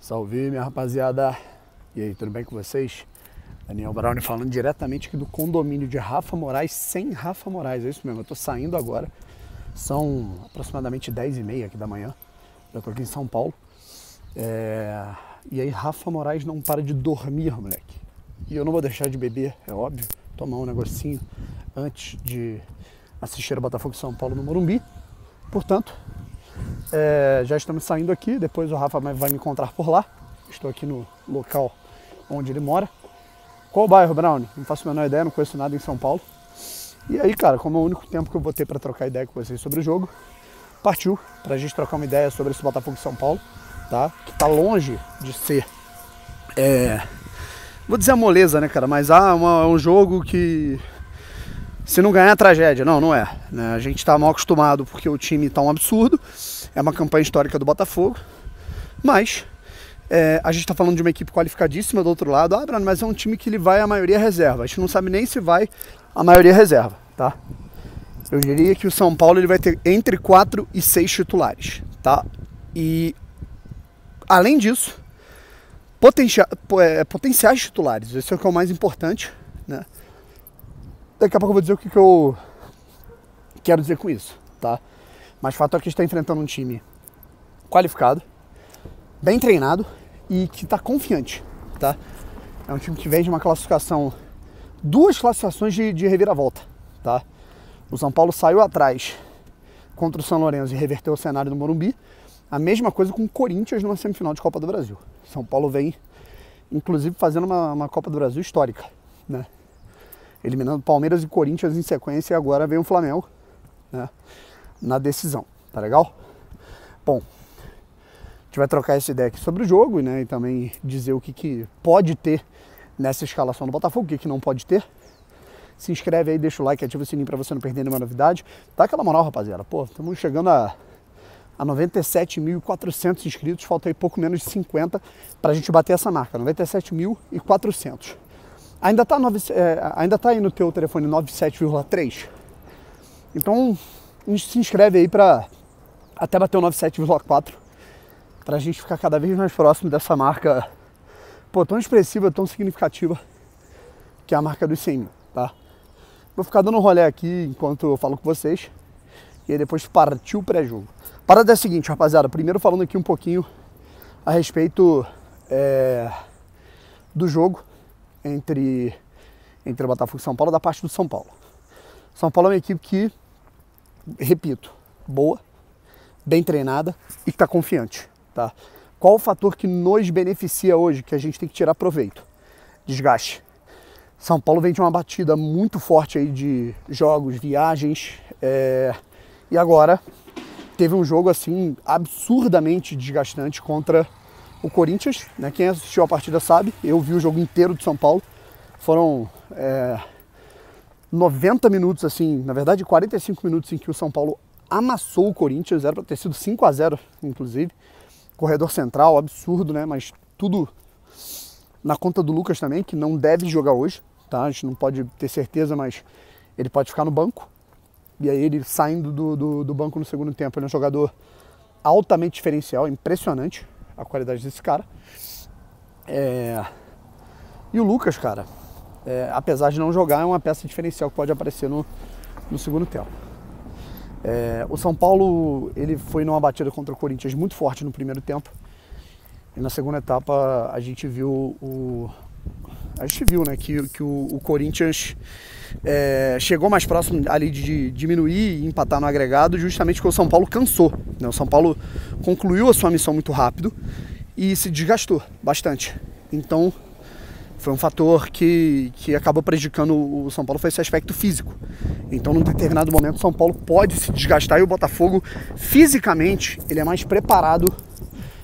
Salve, minha rapaziada! E aí, tudo bem com vocês? Daniel Browne falando diretamente aqui do condomínio de Rafa Moraes, sem Rafa Moraes, é isso mesmo, eu tô saindo agora. São aproximadamente 10h30 aqui da manhã, já tô aqui em São Paulo. E aí, Rafa Moraes não para de dormir, moleque. E eu não vou deixar de beber, é óbvio, tomar um negocinho antes de assistir a Botafogo e São Paulo no Morumbi. Portanto, já estamos saindo aqui, depois o Rafa vai me encontrar por lá. Estou aqui no local onde ele mora. Qual bairro, Browne? Não faço a menor ideia, não conheço nada em São Paulo. E aí, cara, como é o único tempo que eu vou ter para trocar ideia com vocês sobre o jogo, partiu pra gente trocar uma ideia sobre esse Botafogo e São Paulo, tá? Que tá longe de ser, vou dizer a moleza, né, cara? Mas um jogo que, se não ganhar, é tragédia. Não, não é, né? A gente tá mal acostumado porque o time tá um absurdo. É uma campanha histórica do Botafogo. Mas a gente tá falando de uma equipe qualificadíssima do outro lado. Bruno, mas é um time que ele vai a maioria reserva. A gente não sabe nem se vai a maioria reserva, tá? Eu diria que o São Paulo ele vai ter entre 4 e 6 titulares, tá? E, além disso, potenciais titulares. Esse é o que é o mais importante, né? Daqui a pouco eu vou dizer o que eu quero dizer com isso, tá? Mas o fato é que a gente está enfrentando um time qualificado, bem treinado e que está confiante, tá? É um time que vem de uma classificação, 2 classificações de reviravolta, tá? O São Paulo saiu atrás contra o São Lourenço e reverteu o cenário do Morumbi. A mesma coisa com o Corinthians numa semifinal de Copa do Brasil. São Paulo vem, inclusive, fazendo uma Copa do Brasil histórica, né? Eliminando Palmeiras e Corinthians em sequência, e agora vem o Flamengo, né, na decisão. Tá legal? Bom, a gente vai trocar essa ideia aqui sobre o jogo, né, e também dizer o que pode ter nessa escalação do Botafogo, o que não pode ter. Se inscreve aí, deixa o like, ativa o sininho pra você não perder nenhuma novidade. Dá aquela moral, rapaziada. Pô, estamos chegando a 97.400 inscritos, falta aí pouco menos de 50 pra gente bater essa marca, 97.400. Ainda tá aí no teu telefone 97,3? Então se inscreve aí pra até bater o 97,4, pra gente ficar cada vez mais próximo dessa marca, pô, tão expressiva, tão significativa, que é a marca dos 100 mil, tá? Vou ficar dando um rolê aqui enquanto eu falo com vocês, e aí depois partiu o pré-jogo. Parada é a seguinte, rapaziada, primeiro falando aqui um pouquinho a respeito do jogo entre o Botafogo e São Paulo, da parte do São Paulo. São Paulo é uma equipe que, repito, boa, bem treinada e que está confiante, tá? Qual o fator que nos beneficia hoje, que a gente tem que tirar proveito? Desgaste. São Paulo vem de uma batida muito forte aí de jogos, viagens, e agora teve um jogo assim absurdamente desgastante contra o Corinthians, né? Quem assistiu a partida sabe, eu vi o jogo inteiro de São Paulo. Foram 90 minutos, assim, na verdade 45 minutos em que o São Paulo amassou o Corinthians, era para ter sido 5-0, inclusive. Corredor central, absurdo, né? Mas tudo na conta do Lucas também, que não deve jogar hoje, tá? A gente não pode ter certeza, mas ele pode ficar no banco. E aí ele saindo do banco no segundo tempo, ele é um jogador altamente diferencial, impressionante a qualidade desse cara. E o Lucas, cara, apesar de não jogar, é uma peça diferencial que pode aparecer no segundo tempo. O São Paulo, ele foi numa batida contra o Corinthians muito forte no primeiro tempo. E na segunda etapa a gente viu né, que o Corinthians chegou mais próximo ali de diminuir e empatar no agregado, justamente porque o São Paulo cansou, né? O São Paulo concluiu a sua missão muito rápido e se desgastou bastante. Então foi um fator que acabou prejudicando o São Paulo, foi esse aspecto físico. Então, num determinado momento, o São Paulo pode se desgastar e o Botafogo, fisicamente, ele é mais preparado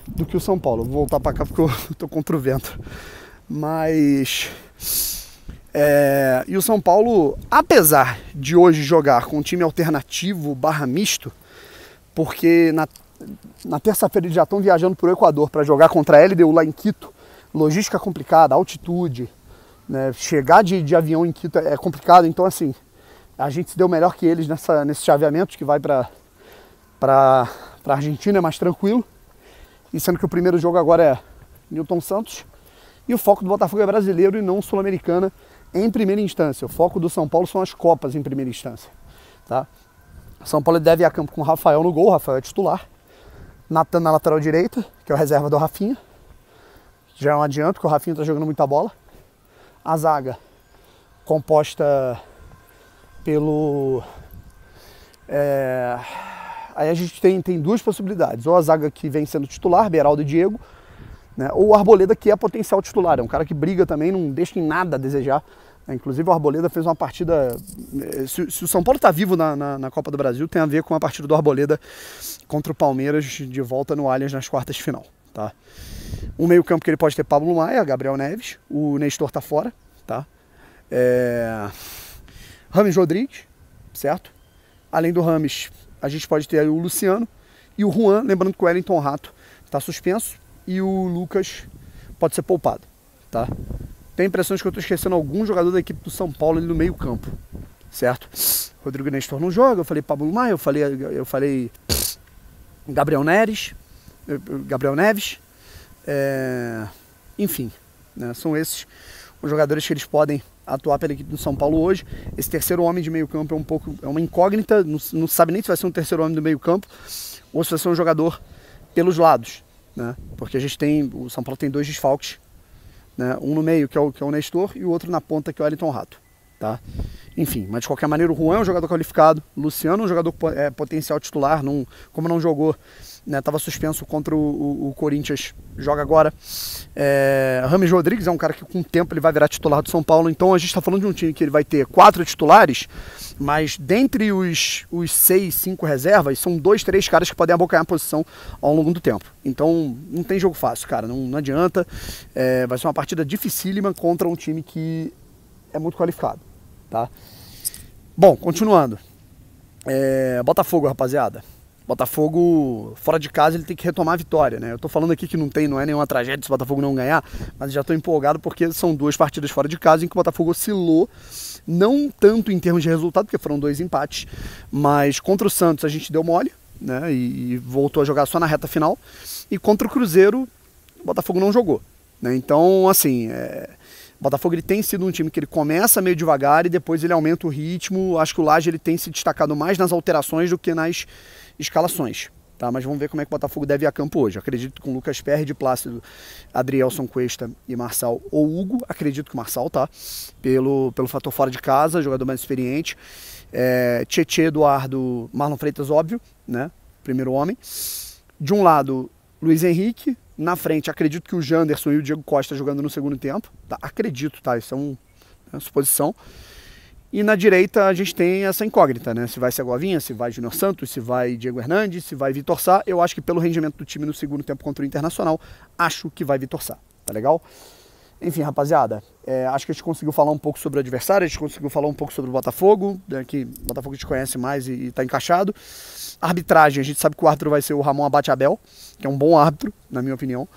do que o São Paulo. Vou voltar para cá porque eu tô contra o vento. Mas e o São Paulo, apesar de hoje jogar com um time alternativo / misto, porque na terça-feira eles já estão viajando para o Equador para jogar contra a LDU lá em Quito. Logística complicada, altitude, né? Chegar de avião em Quito é complicado. Então, assim, a gente se deu melhor que eles nesse chaveamento que vai para a Argentina, é mais tranquilo. E sendo que o primeiro jogo agora Newton Santos. E o foco do Botafogo é brasileiro e não sul-americana em primeira instância. O foco do São Paulo são as Copas em primeira instância. Tá? São Paulo deve ir a campo com o Rafael no gol, o Rafael é titular. Natan na lateral direita, que é o reserva do Rafinha. Já é um adianto, porque o Rafinha tá jogando muita bola. A zaga composta pelo... Aí a gente tem duas possibilidades. Ou a zaga que vem sendo titular, Beraldo e Diego, né? Ou o Arboleda, que é potencial titular. É um cara que briga também, não deixa em nada a desejar. Inclusive o Arboleda fez uma partida... Se o São Paulo está vivo na Copa do Brasil, tem a ver com a partida do Arboleda contra o Palmeiras de volta no Allianz nas quartas de final. Tá? O meio campo que ele pode ter Pablo Maia, Gabriel Neves, o Nestor tá fora. Tá? Rames Rodrigues, certo? Além do Rames, a gente pode ter o Luciano e o Juan, lembrando que o Wellington Rato está suspenso e o Lucas pode ser poupado. Tá? Tem impressões que eu estou esquecendo algum jogador da equipe do São Paulo ali no meio campo, certo? Rodrigo Nestor não joga, eu falei Pablo Maia, eu falei Gabriel Neves, enfim, né? São esses os jogadores que eles podem atuar pela equipe do São Paulo hoje. Esse terceiro homem de meio campo é uma incógnita, não sabe nem se vai ser um terceiro homem do meio campo ou se vai ser um jogador pelos lados, né? Porque o São Paulo tem dois desfalques, né? Um no meio, que é o Nestor, e o outro na ponta, que é o Wellington Rato. Tá? Enfim, mas de qualquer maneira o Juan é um jogador qualificado, o Luciano é um jogador potencial titular, como não jogou, estava suspenso contra o Corinthians, joga agora. Rames Rodrigues é um cara que com o tempo ele vai virar titular do São Paulo, então a gente está falando de um time que ele vai ter 4 titulares, mas dentre os 6, 5 reservas, são 2, 3 caras que podem abocanhar a posição ao longo do tempo. Então não tem jogo fácil, cara, não adianta. Vai ser uma partida dificílima contra um time que é muito qualificado. Tá? Bom, continuando. Botafogo, rapaziada. Botafogo, fora de casa, ele tem que retomar a vitória, né? Eu tô falando aqui que não é nenhuma tragédia se o Botafogo não ganhar, mas já tô empolgado porque são 2 partidas fora de casa em que o Botafogo oscilou, não tanto em termos de resultado, porque foram 2 empates, mas contra o Santos a gente deu mole, né? E voltou a jogar só na reta final, e contra o Cruzeiro o Botafogo não jogou, né? Então, assim, o Botafogo ele tem sido um time que ele começa meio devagar e depois ele aumenta o ritmo. Acho que o Lage ele tem se destacado mais nas alterações do que nas escalações. Tá? Mas vamos ver como é que o Botafogo deve ir a campo hoje. Acredito que com Lucas Perry, de Plácido, Adrielson Cuesta e Marçal ou Hugo. Acredito que o Marçal, tá? Pelo fator fora de casa, jogador mais experiente. Tietê, Eduardo, Marlon Freitas, óbvio, né? Primeiro homem. De um lado, Luiz Henrique. Na frente, acredito que o Janderson e o Diego Costa jogando no segundo tempo. Tá? Acredito, tá? Isso é uma suposição. E na direita a gente tem essa incógnita, né? Se vai ser Govinha, se vai Júnior Santos, se vai Diego Hernandes, se vai Vitor Sá. Eu acho que pelo rendimento do time no segundo tempo contra o Internacional, acho que vai Vitor Sá. Tá legal? Enfim, rapaziada, acho que a gente conseguiu falar um pouco sobre o adversário, a gente conseguiu falar um pouco sobre o Botafogo, né, que o Botafogo a gente conhece mais e tá encaixado. Arbitragem, a gente sabe que o árbitro vai ser o Ramon Abate Abel, que é um bom árbitro, na minha opinião.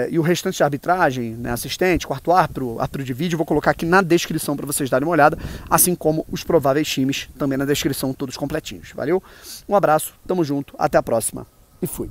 E o restante de arbitragem, né, assistente, quarto árbitro, árbitro de vídeo, eu vou colocar aqui na descrição para vocês darem uma olhada, assim como os prováveis times também na descrição, todos completinhos. Valeu? Um abraço, tamo junto, até a próxima e fui.